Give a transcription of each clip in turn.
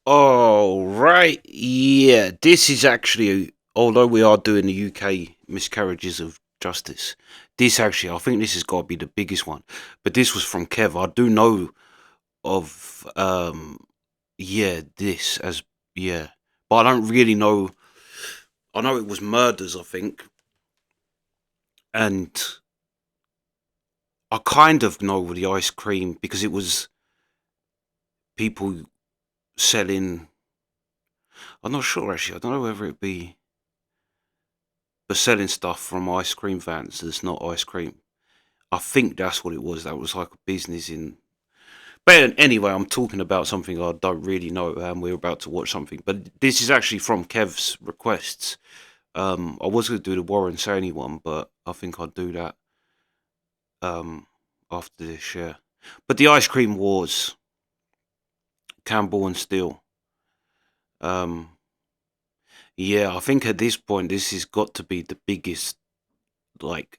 Oh, right. Yeah, this is actually, although we are doing the UK miscarriages of justice, this actually, I think this has got to be the biggest one. But this was from Kev. I do know of, yeah, this as, yeah. But I don't really know. I know it was murders, I think. And I kind of know the ice cream because it was people selling. I'm not sure actually. I don't know whether it be. But selling stuff from ice cream vans that's not ice cream. I think that's what it was. That was like a business in. But anyway, I'm talking about something I don't really know, and we're about to watch something. But this is actually from Kev's requests. I was going to do the Warren Saney one, but I think I'll do that after this, yeah. But the ice cream wars, Campbell and Steele. Um, yeah, I think at this point this has got to be the biggest like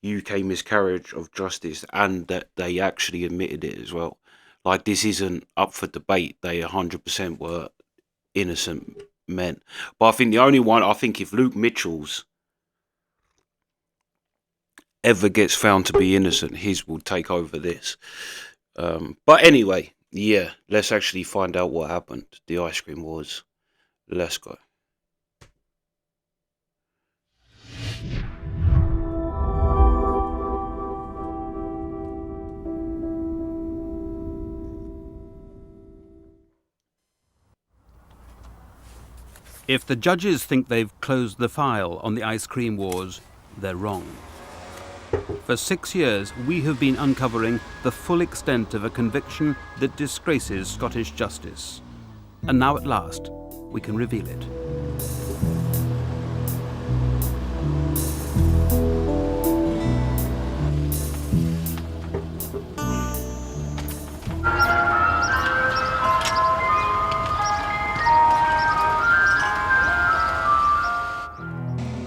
UK miscarriage of justice, and that they actually admitted it as well. Like this isn't up for debate. They 100% were innocent men. But I think the only one, I think if Luke Mitchell's ever gets found to be innocent, his will take over this. But anyway, yeah, let's actually find out what happened. The ice cream wars. Let's go. If the judges think they've closed the file on the ice cream wars, they're wrong. For 6 years, we have been uncovering the full extent of a conviction that disgraces Scottish justice. And now at last, we can reveal it.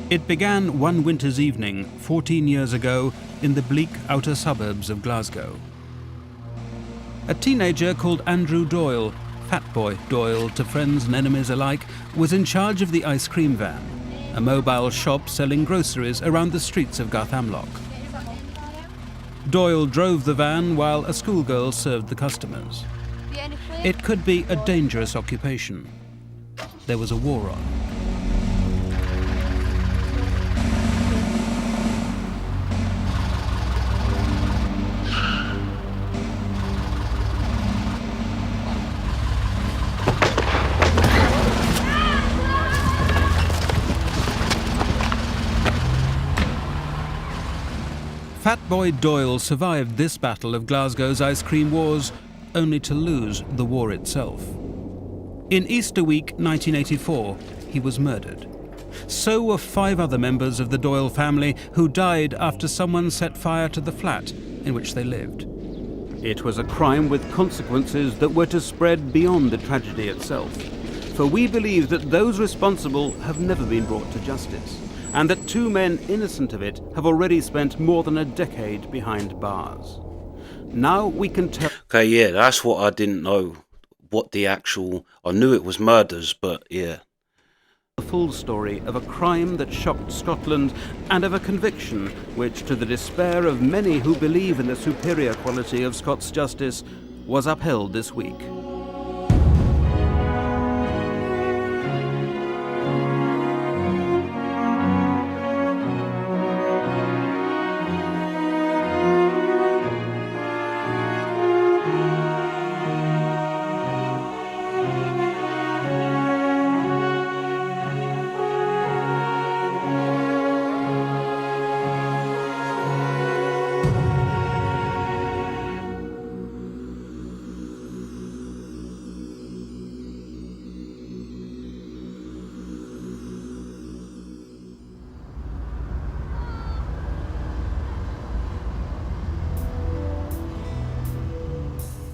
It began one winter's evening 14 years ago in the bleak outer suburbs of Glasgow. A teenager called Andrew Doyle, Fat Boy Doyle to friends and enemies alike, was in charge of the ice cream van, a mobile shop selling groceries around the streets of Garthamlock. Doyle drove the van while a schoolgirl served the customers. It could be a dangerous occupation. There was a war on. Fat Boy Doyle survived this battle of Glasgow's ice cream wars, only to lose the war itself. In Easter week 1984, he was murdered. So were 5 other members of the Doyle family who died after someone set fire to the flat in which they lived. It was a crime with consequences that were to spread beyond the tragedy itself. For we believe that those responsible have never been brought to justice, and that 2 men innocent of it have already spent more than a decade behind bars. Now we can tell... Okay, yeah, that's what I didn't know. What the actual... I knew it was murders, but yeah. The full story of a crime that shocked Scotland, and of a conviction which, to the despair of many who believe in the superior quality of Scots justice, was upheld this week.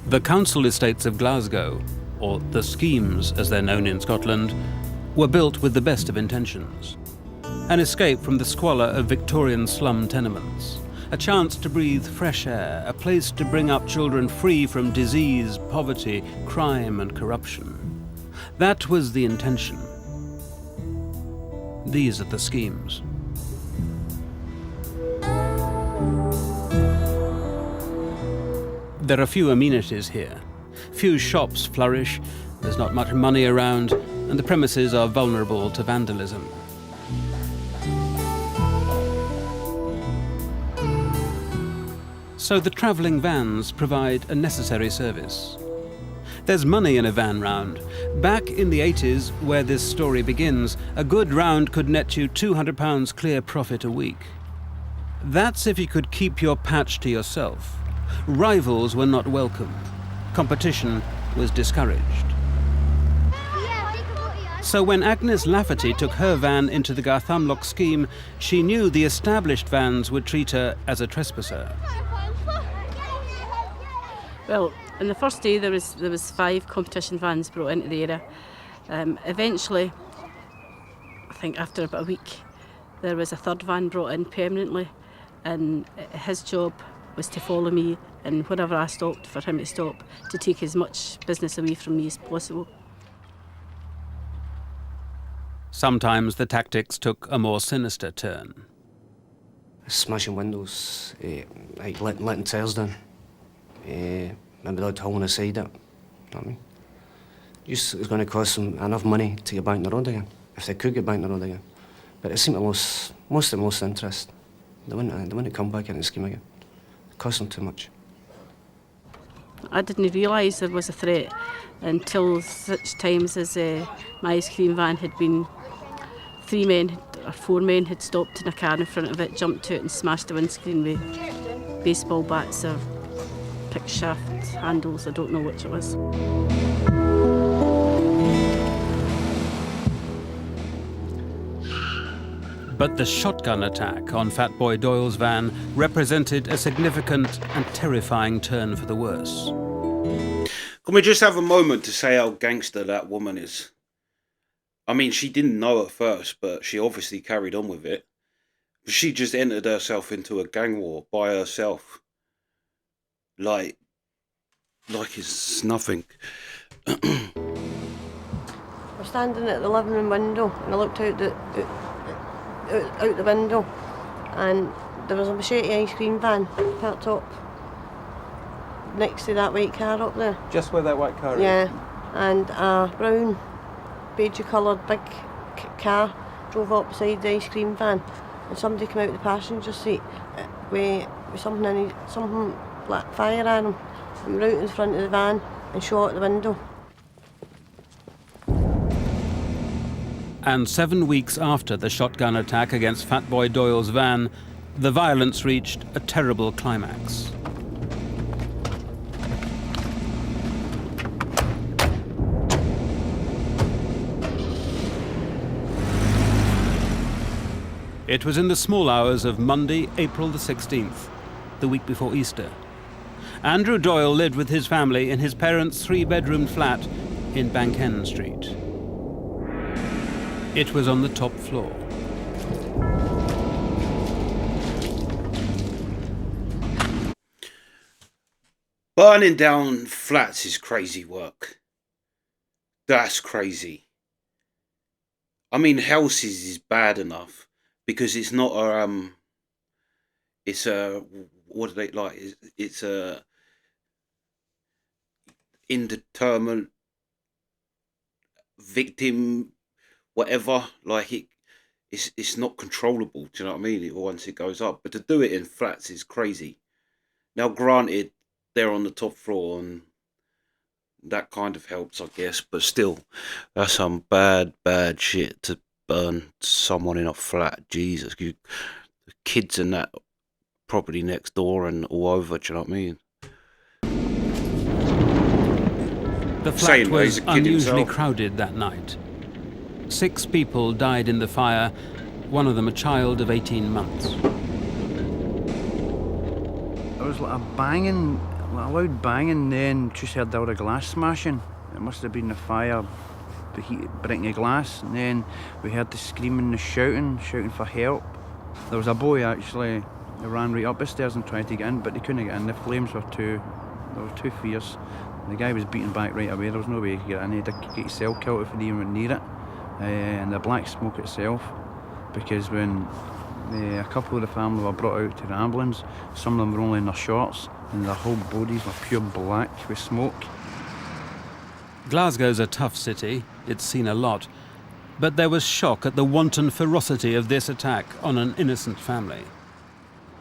The council estates of Glasgow, or the schemes as they're known in Scotland, were built with the best of intentions. An escape from the squalor of Victorian slum tenements, a chance to breathe fresh air, a place to bring up children free from disease, poverty, crime and corruption. That was the intention. These are the schemes. There are few amenities here. Few shops flourish, there's not much money around, and the premises are vulnerable to vandalism. So the travelling vans provide a necessary service. There's money in a van round. Back in the 80s, where this story begins, a good round could net you £200 clear profit a week. That's if you could keep your patch to yourself. Rivals were not welcome. Competition was discouraged. So when Agnes Lafferty took her van into the Garthamlock scheme, she knew the established vans would treat her as a trespasser. Well, on the first day there was 5 competition vans brought into the area. Eventually, I think after about a week, there was a third van brought in permanently, and his job was to follow me, and wherever I stopped, for him to stop, to take as much business away from me as possible. Sometimes the tactics took a more sinister turn. Smashing windows, like letting tires down, maybe they'd hole in the side it. You know what I mean? It's going to cost them enough money to get back on the road again, if they could get back on the road again. But it seemed to lose most interest. They wouldn't come back into the scheme again. It cost them too much. I didn't realise there was a threat until such times as my ice cream van had been 4 men had stopped in a car in front of it, jumped out and smashed the windscreen with baseball bats or pick shaft handles, I don't know which it was. But the shotgun attack on Fat Boy Doyle's van represented a significant and terrifying turn for the worse. Can we just have a moment to say how gangster that woman is? I mean, she didn't know at first, but she obviously carried on with it. She just entered herself into a gang war by herself. Like it's nothing. We're standing at the living room window, and I looked out the window, and there was a machete ice cream van parked up next to that white car up there. Just where that white car is? Yeah, and a brown, beige coloured big car drove up beside the ice cream van, and somebody came out of the passenger seat with something like fire on him. We were out in front of the van and shot at the window. And 7 weeks after the shotgun attack against Fat Boy Doyle's van, the violence reached a terrible climax. It was in the small hours of Monday, April the 16th, the week before Easter. Andrew Doyle lived with his family in his parents' 3-bedroom flat in Bank End Street. It was on the top floor. Burning down flats is crazy work. That's crazy. I mean, houses is bad enough because it's not a it's a, what do they like? It's a indeterminate victim, whatever. Like it's not controllable. Do you know what I mean? Once it goes up, but to do it in flats is crazy. Now, granted, they're on the top floor and that kind of helps, I guess. But still, that's some bad shit to burn someone in a flat. Jesus, the kids in that property next door and all over. Do you know what I mean? The flat was unusually crowded that night. 6 people died in the fire, one of them a child of 18 months. There was like a banging, like a loud banging, then just heard all the glass smashing. It must have been the fire, the heat breaking the glass, and then we heard the screaming, the shouting for help. There was a boy actually who ran right up the stairs and tried to get in, but they couldn't get in. The flames were too fierce. The guy was beaten back right away. There was no way he could get in. He had to get himself killed if he even went near it. And the black smoke itself, because when a couple of the family were brought out to the ambulance, some of them were only in their shorts, and their whole bodies were pure black with smoke. Glasgow's a tough city. It's seen a lot. But there was shock at the wanton ferocity of this attack on an innocent family.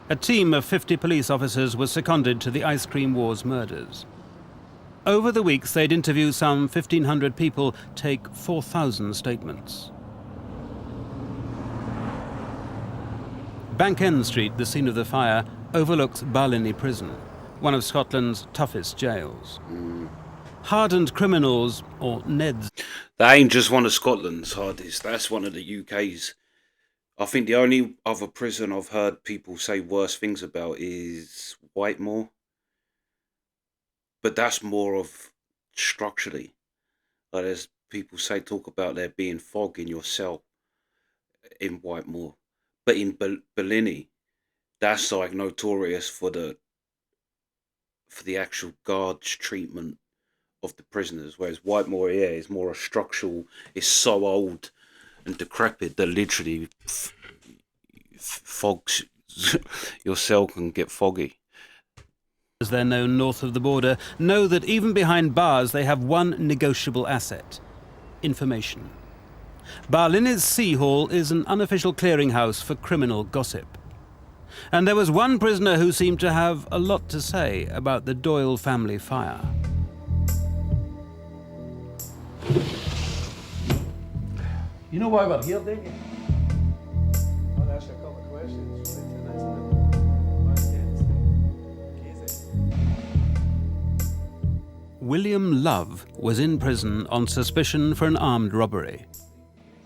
A team of 50 police officers was seconded to the Ice Cream Wars murders. Over the weeks, they'd interview some 1,500 people, take 4,000 statements. Bank End Street, the scene of the fire, overlooks Barlinnie Prison, one of Scotland's toughest jails. Hardened criminals, or Neds. That ain't just one of Scotland's hardest, that's one of the UK's. I think the only other prison I've heard people say worse things about is Whitemore. But that's more of structurally. Like there's people talk about there being fog in your cell in Whitemore. But in Barlinnie, that's like notorious for the actual guards' treatment of the prisoners, whereas Whitemore, yeah, is more a structural. It's so old and decrepit that literally fogs your cell can get foggy. As they're known north of the border, know that even behind bars they have one negotiable asset: information. Barlinnie's Sea Hall is an unofficial clearinghouse for criminal gossip. And there was one prisoner who seemed to have a lot to say about the Doyle family fire. You know why we're here, don't you? I want to ask you a couple of questions. William Love was in prison on suspicion for an armed robbery.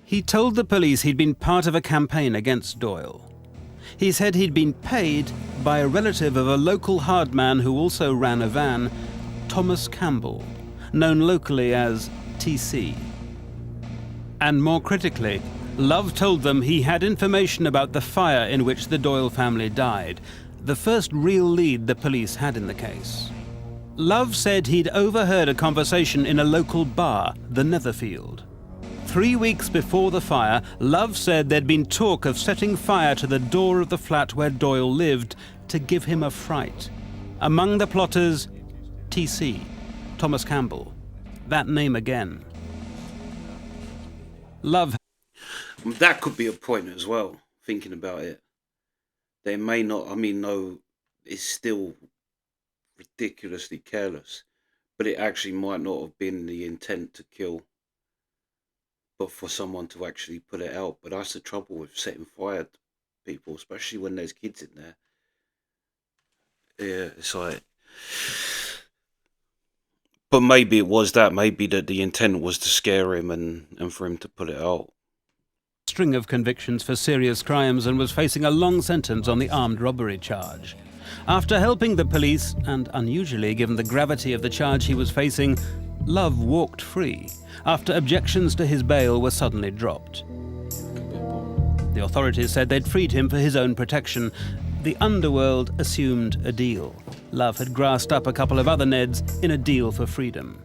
He told the police he'd been part of a campaign against Doyle. He said he'd been paid by a relative of a local hard man who also ran a van, Thomas Campbell, known locally as TC. And more critically, Love told them he had information about the fire in which the Doyle family died, the first real lead the police had in the case. Love said he'd overheard a conversation in a local bar, the Netherfield. 3 weeks before the fire, Love said there'd been talk of setting fire to the door of the flat where Doyle lived to give him a fright. Among the plotters, TC, Thomas Campbell. That name again. Love. That could be a point as well, thinking about it. They may not, no, it's still ridiculously careless, but it actually might not have been the intent to kill, but for someone to actually put it out. But that's the trouble with setting fire to people, especially when there's kids in there. Yeah, it's like... But maybe it was that. Maybe that the intent was to scare him and for him to put it out. String of convictions for serious crimes and was facing a long sentence on the armed robbery charge. After helping the police, and unusually given the gravity of the charge he was facing, Love walked free after objections to his bail were suddenly dropped. The authorities said they'd freed him for his own protection. The underworld assumed a deal. Love had grassed up a couple of other Neds in a deal for freedom.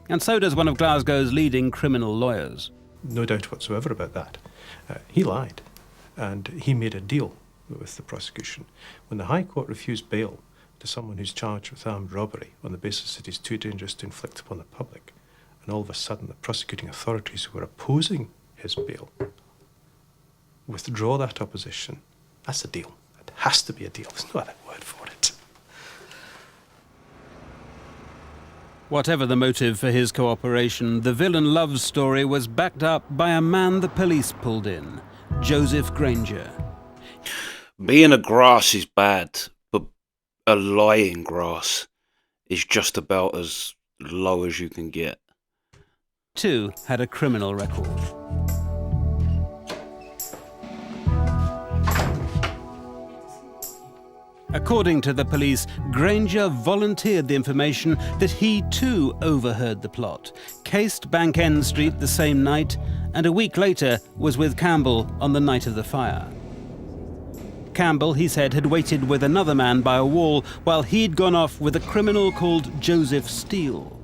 And so does one of Glasgow's leading criminal lawyers. No doubt whatsoever about that. He lied, and he made a deal with the prosecution. When the High Court refused bail to someone who's charged with armed robbery on the basis that he's too dangerous to inflict upon the public, and all of a sudden the prosecuting authorities who were opposing his bail withdraw that opposition, that's a deal. It has to be a deal. There's no other word for it. Whatever the motive for his cooperation, the villain Love's story was backed up by a man the police pulled in, Joseph Granger. Being a grass is bad, but a lying grass is just about as low as you can get. Too had a criminal record. According to the police, Granger volunteered the information that he too overheard the plot, cased Bank End Street the same night, and a week later was with Campbell on the night of the fire. Campbell, he said, had waited with another man by a wall while he'd gone off with a criminal called Joseph Steele.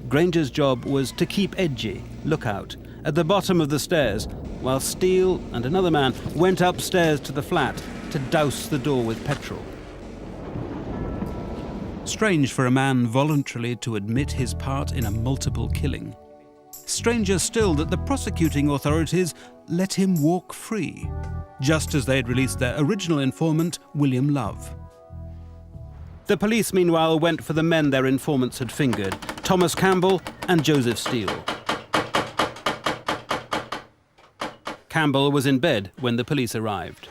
Granger's job was to keep edgy, look out, at the bottom of the stairs, while Steele and another man went upstairs to the flat to douse the door with petrol. Strange for a man voluntarily to admit his part in a multiple killing. Stranger still that the prosecuting authorities let him walk free, just as they had released their original informant, William Love. The police, meanwhile, went for the men their informants had fingered, Thomas Campbell and Joseph Steele. Campbell was in bed when the police arrived.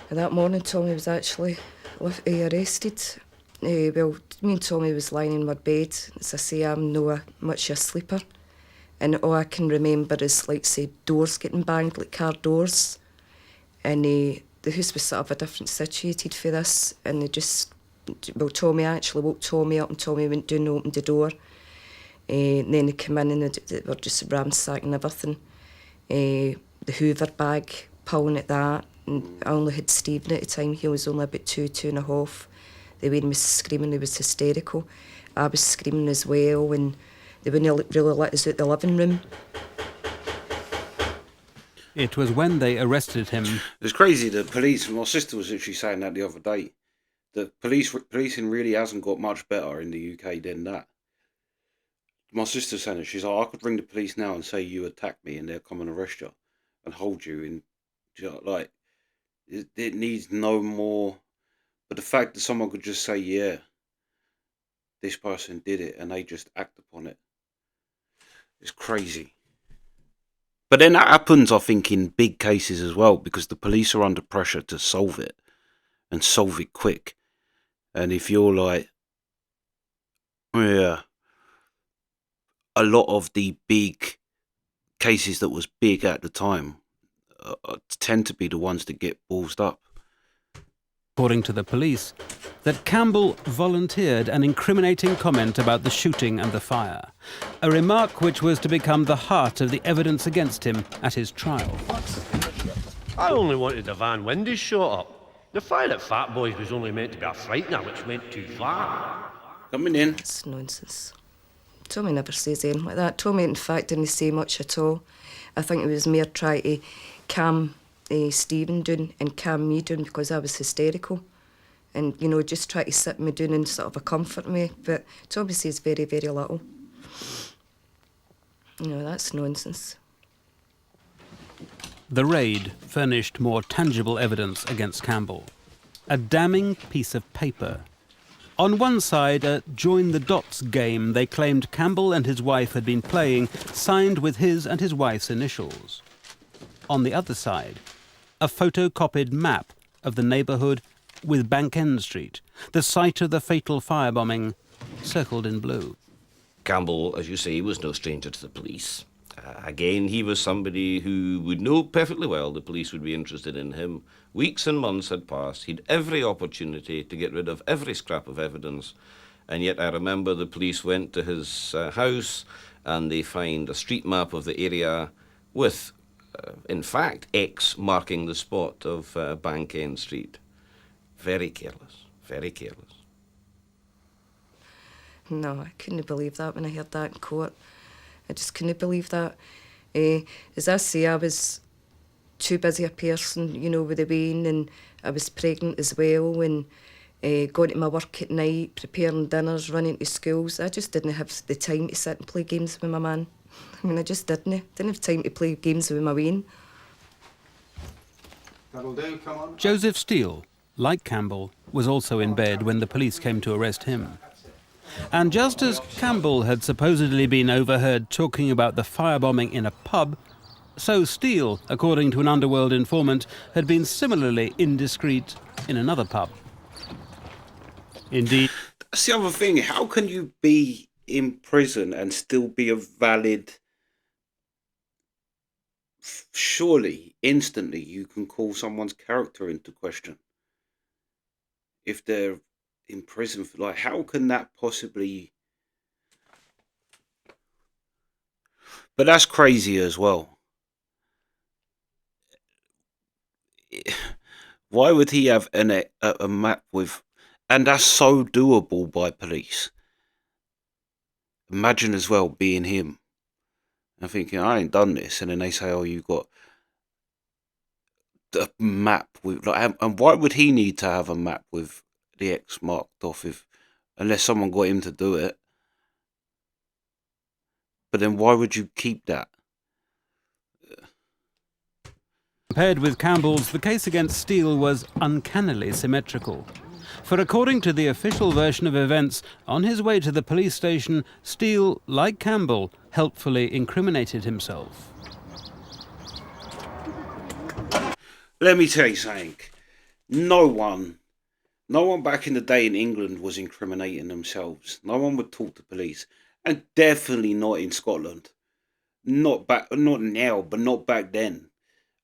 That morning, Tommy was actually arrested. Well, me and Tommy was lying in my bed. As I say, I'm not much a sleeper. And all I can remember is, like, say, doors getting banged, like car doors. And the house was sort of a different situated for this. And they just, well, Tommy actually woke Tommy up and Tommy went down and opened the door. And then they came in and they were just ransacking everything. The Hoover bag, pulling at that. And I only had Stephen at the time. He was only about 2.5. The way he was screaming, he was hysterical. I was screaming as well, and they wouldn't really let us out the living room. It was when they arrested him. It's crazy, the police, my sister was literally saying that the other day. The policing really hasn't got much better in the UK than that. My sister's saying it, she's like, I could ring the police now and say you attacked me and they'll come and arrest you and hold you in, like, it needs no more. But the fact that someone could just say, yeah, this person did it, and they just act upon it, it's crazy. But then that happens, I think, in big cases as well, because the police are under pressure to solve it, and solve it quick. And if you're like, yeah, a lot of the big cases that was big at the time tend to be the ones that get ballsed up. According to the police, that Campbell volunteered an incriminating comment about the shooting and the fire, a remark which was to become the heart of the evidence against him at his trial. I only wanted the van windows shut up. The fire at Fat Boys was only meant to be a frightener, which went too far. Coming in. It's nonsense. Tommy never says anything like that. Tommy, in fact, didn't say much at all. I think it was mere trying to calm Stephen down and calm me down because I was hysterical. And, you know, just try to sit me down and sort of a comfort me. But Tommy says very, very little. You know, that's nonsense. The raid furnished more tangible evidence against Campbell. A damning piece of paper. On one side, a join the dots game they claimed Campbell and his wife had been playing, signed with his and his wife's initials. On the other side, a photocopied map of the neighbourhood with Bank End Street, the site of the fatal firebombing, circled in blue. Campbell, as you say, was no stranger to the police. Again, he was somebody who would know perfectly well the police would be interested in him. Weeks and months had passed. He'd every opportunity to get rid of every scrap of evidence. And yet I remember the police went to his house and they find a street map of the area with, in fact, X marking the spot of Bank End Street. Very careless, very careless. No, I couldn't believe that when I heard that in court. I just couldn't believe that. As I say, I was too busy a person, you know, with the wean, and I was pregnant as well, and going to my work at night, preparing dinners, running to schools. I just didn't have the time to sit and play games with my man. I mean, I just didn't have time to play games with my wean. That'll do, come on. Joseph Steele, like Campbell, was also in bed when the police came to arrest him. And just as Campbell had supposedly been overheard talking about the firebombing in a pub, so Steele, according to an underworld informant, had been similarly indiscreet in another pub. Indeed. That's the other thing. How can you be in prison and still be a valid... Surely, instantly, you can call someone's character into question. If they're in prison for, like, how can that possibly... But that's crazy as well. Why would he have a map with... And that's so doable by police. Imagine as well being him. And thinking, I ain't done this. And then they say, oh, you've got a map with... and why would he need to have a map with the X marked off unless someone got him to do it? But then why would you keep that? Compared with Campbell's, the case against Steele was uncannily symmetrical. For according to the official version of events, on his way to the police station, Steele, like Campbell, helpfully incriminated himself. Let me tell you something. No one back in the day in England was incriminating themselves. No one would talk to police. And definitely not in Scotland. Not now, but not back then.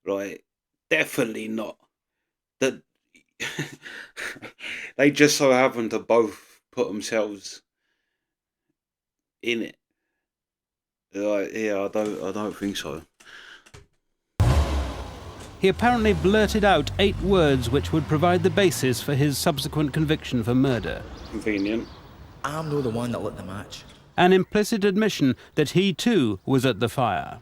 Right? Definitely not. That they just so happened to both put themselves in it. Like, yeah, I don't think so. He apparently blurted out 8 words which would provide the basis for his subsequent conviction for murder. Convenient. I'm no the one that lit the match. An implicit admission that he too was at the fire.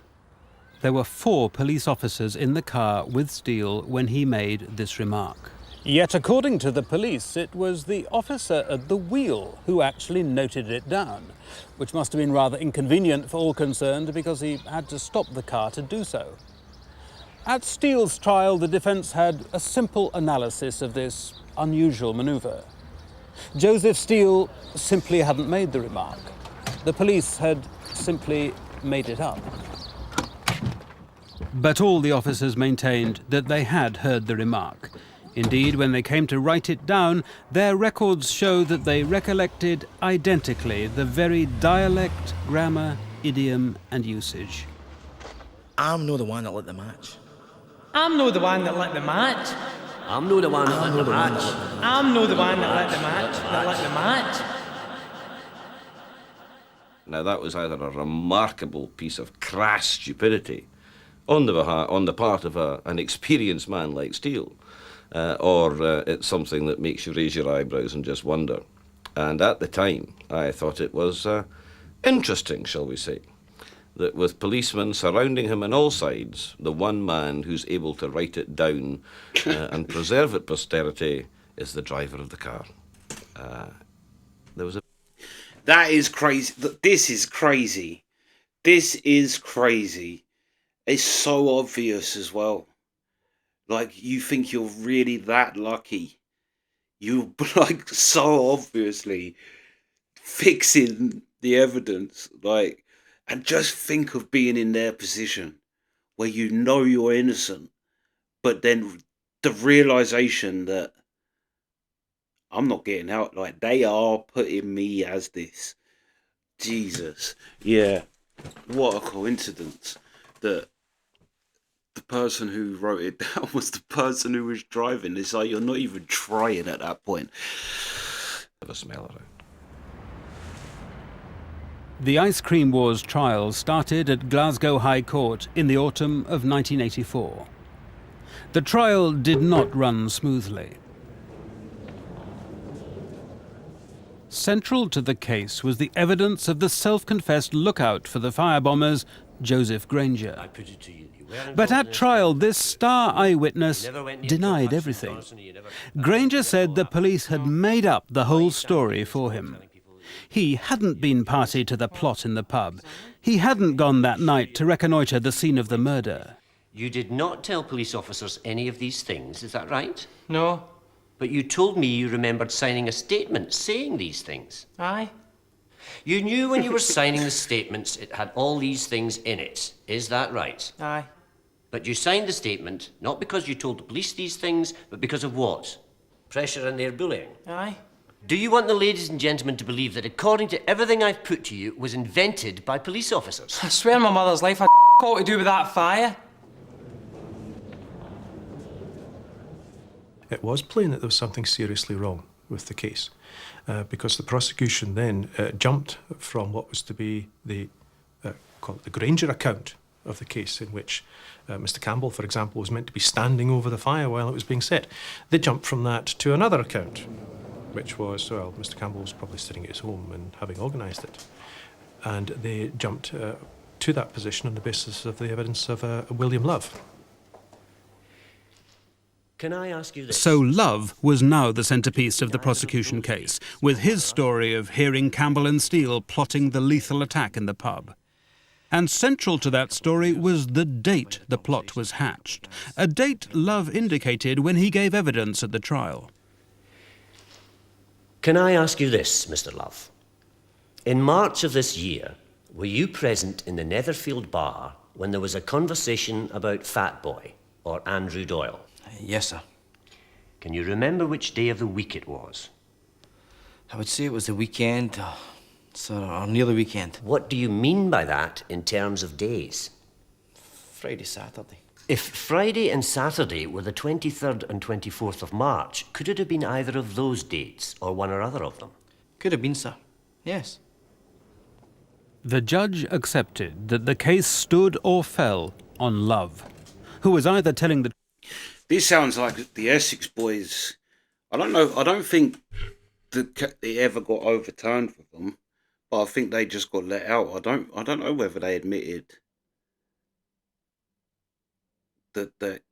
There were 4 police officers in the car with Steele when he made this remark. Yet according to the police, it was the officer at the wheel who actually noted it down, which must have been rather inconvenient for all concerned because he had to stop the car to do so. At Steele's trial, the defence had a simple analysis of this unusual manoeuvre. Joseph Steele simply hadn't made the remark. The police had simply made it up. But all the officers maintained that they had heard the remark. Indeed, when they came to write it down, their records show that they recollected identically the very dialect, grammar, idiom and usage. I'm no the one that lit the match. I'm no the one that lit the match. I'm no the one that lit the match. I'm no the one that lit the match. That lit the match. Now that was either a remarkable piece of crass stupidity on the part of an experienced man like Steele, or it's something that makes you raise your eyebrows and just wonder. And at the time, I thought it was interesting, shall we say, that with policemen surrounding him on all sides, the one man who's able to write it down and preserve it posterity is the driver of the car. That is crazy. This is crazy. This is crazy. It's so obvious as well. Like, you think you're really that lucky. You, like, so obviously fixing the evidence. Like, and just think of being in their position where you know you're innocent, but then the realization that I'm not getting out. Like, they are putting me as this. Jesus. Yeah. What a coincidence that the person who wrote it down was the person who was driving. It's like you're not even trying at that point. Have a smell around. The Ice Cream Wars trial started at Glasgow High Court in the autumn of 1984. The trial did not run smoothly. Central to the case was the evidence of the self-confessed lookout for the firebombers, Joseph Granger. I put it to you. But at trial, this star eyewitness denied everything. Granger said the police had made up the whole story for him. He hadn't been party to the plot in the pub. He hadn't gone that night to reconnoitre the scene of the murder. You did not tell police officers any of these things, is that right? No. But you told me you remembered signing a statement saying these things. Aye. You knew when you were signing the statements it had all these things in it, is that right? Aye. But you signed the statement not because you told the police these things, but because of what? Pressure and their bullying. Aye. Do you want the ladies and gentlemen to believe that according to everything I've put to you was invented by police officers? I swear on my mother's life I all to do with that fire. It was plain that there was something seriously wrong with the case, because the prosecution then jumped from what was to be the call it the Granger account of the case in which Mr. Campbell, for example, was meant to be standing over the fire while it was being set. They jumped from that to another account, which was, well, Mr. Campbell was probably sitting at his home and having organised it. And they jumped to that position on the basis of the evidence of William Love. Can I ask you this? So Love was now the centrepiece of the prosecution case, with his story of hearing Campbell and Steele plotting the lethal attack in the pub. And central to that story was the date the plot was hatched, a date Love indicated when he gave evidence at the trial. Can I ask you this, Mr. Love? In March of this year, were you present in the Netherfield bar when there was a conversation about Fat Boy, or Andrew Doyle? Yes, sir. Can you remember which day of the week it was? I would say it was the weekend, sir, or near the weekend. What do you mean by that in terms of days? Friday, Saturday. If Friday and Saturday were the 23rd and 24th of March, could it have been either of those dates or one or other of them? Could have been, sir. Yes. The judge accepted that the case stood or fell on Love, who was either telling the... This sounds like the Essex boys. I don't know. I don't think it ever got overturned for them, but I think they just got let out. I don't know whether they admitted that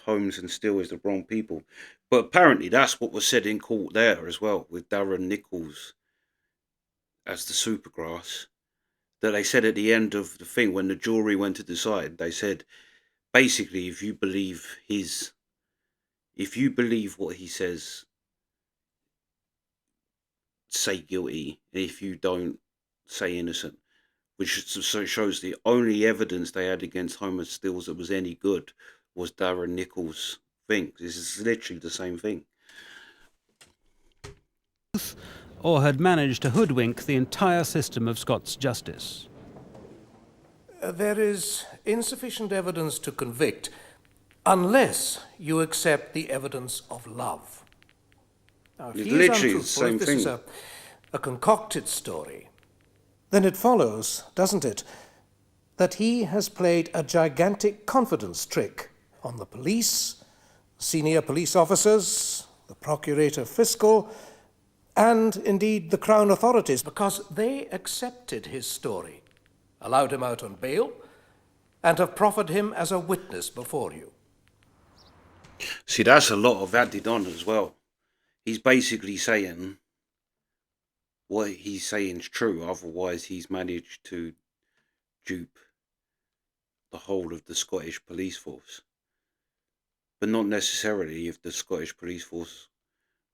Holmes and Steele is the wrong people, but apparently that's what was said in court there as well, with Darren Nichols as the Supergrass. That they said at the end of the thing when the jury went to decide, they said, basically, if you believe what he says, say guilty. And if you don't, say innocent. Which so shows the only evidence they had against Homer Steele that was any good was Darren Nichols' thing. This is literally the same thing. Or had managed to hoodwink the entire system of Scots justice. There is insufficient evidence to convict unless you accept the evidence of Love. Now, if he is Literally the untruthful, same if this thing. is a concocted story, then it follows, doesn't it, that he has played a gigantic confidence trick on the police, senior police officers, the procurator fiscal, and indeed the Crown authorities, because they accepted his story, allowed him out on bail, and have proffered him as a witness before you. See, that's a lot of added on as well. He's basically saying what he's saying is true, otherwise he's managed to dupe the whole of the Scottish police force. But not necessarily if the Scottish police force,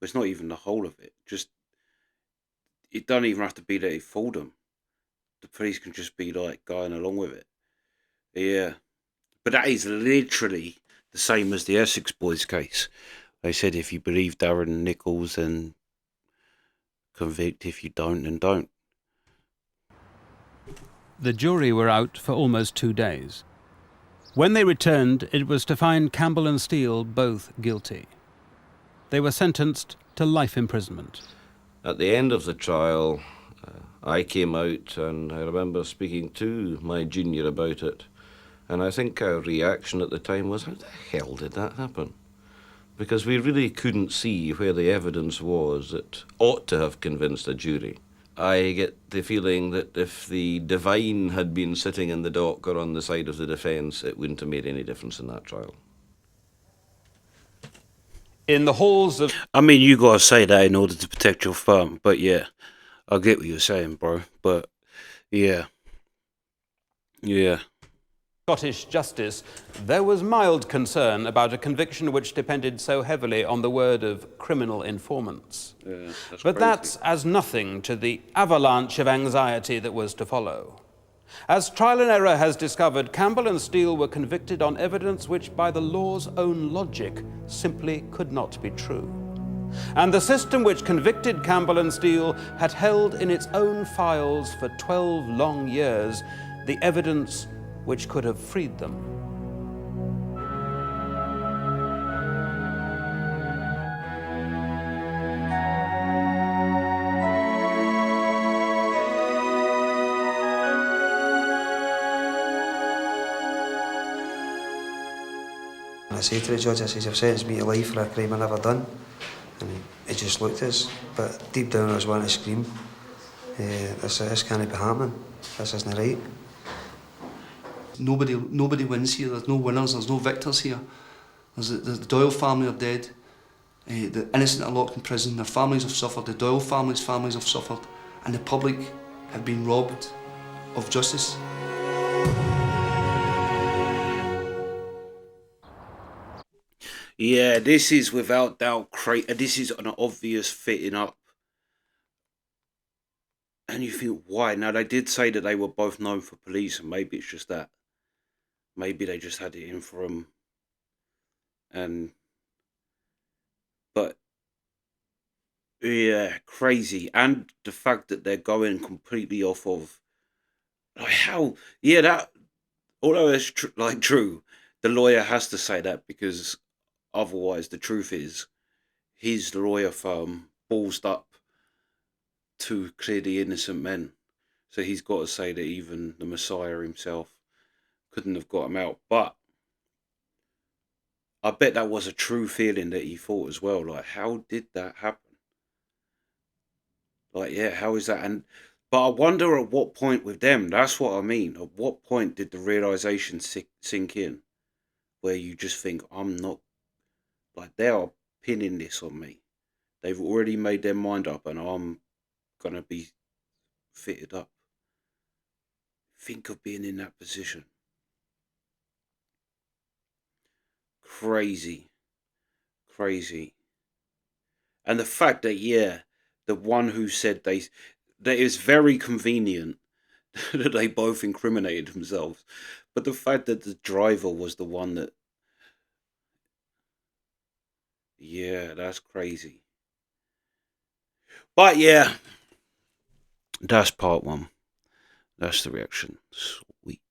it's not even the whole of it. Just, it don't even have to be that he fooled them. The police can just be like going along with it. Yeah. But that is literally the same as the Essex boys case. They said if you believe Darren Nichols, then convict. If you don't, then don't. The jury were out for almost 2 days. When they returned, it was to find Campbell and Steele both guilty. They were sentenced to life imprisonment. At the end of the trial, I came out and I remember speaking to my junior about it. And I think our reaction at the time was, how the hell did that happen? Because we really couldn't see where the evidence was that ought to have convinced a jury. I get the feeling that if the divine had been sitting in the dock or on the side of the defence, it wouldn't have made any difference in that trial. In the halls of... I mean, you gotta say that in order to protect your firm, but yeah, I get what you're saying, bro. But yeah. Scottish justice, there was mild concern about a conviction which depended so heavily on the word of criminal informants. Yeah, but that's as nothing to the avalanche of anxiety that was to follow. As trial and error has discovered, Campbell and Steele were convicted on evidence which, by the law's own logic, simply could not be true. And the system which convicted Campbell and Steele had held in its own files for 12 long years the evidence which could have freed them. said to the judge, I says, you've sentenced me to life for a crime I never done. And he just looked at us, but deep down I was wanting to scream. This can't be happening. This isn't right. Nobody wins here. There's no winners. There's no victors here. The Doyle family are dead. The innocent are locked in prison. Their families have suffered. The Doyle families have suffered, and the public have been robbed of justice. Yeah, this is without doubt this is an obvious fitting up. And you think, why? Now, they did say that they were both known for police, and maybe it's just that. Maybe they just had it in for them. But, yeah, crazy. And the fact that they're going completely off of, like, how, yeah, that, although it's true, the lawyer has to say that, because otherwise the truth is his lawyer firm ballsed up to clear the innocent men. So he's got to say that even the Messiah himself couldn't have got him out. But I bet that was a true feeling that he thought as well. Like, how did that happen? Like, yeah, how is that? But I wonder at what point with them, that's what I mean. At what point did the realization sink in where you just think, I'm not, like, they are pinning this on me. They've already made their mind up and I'm going to be fitted up. Think of being in that position. Crazy. And the fact that, yeah, the one who said that is very convenient that they both incriminated themselves. But the fact that the driver was the one that, yeah, that's crazy. But yeah, that's part one. That's the reaction. Sweet.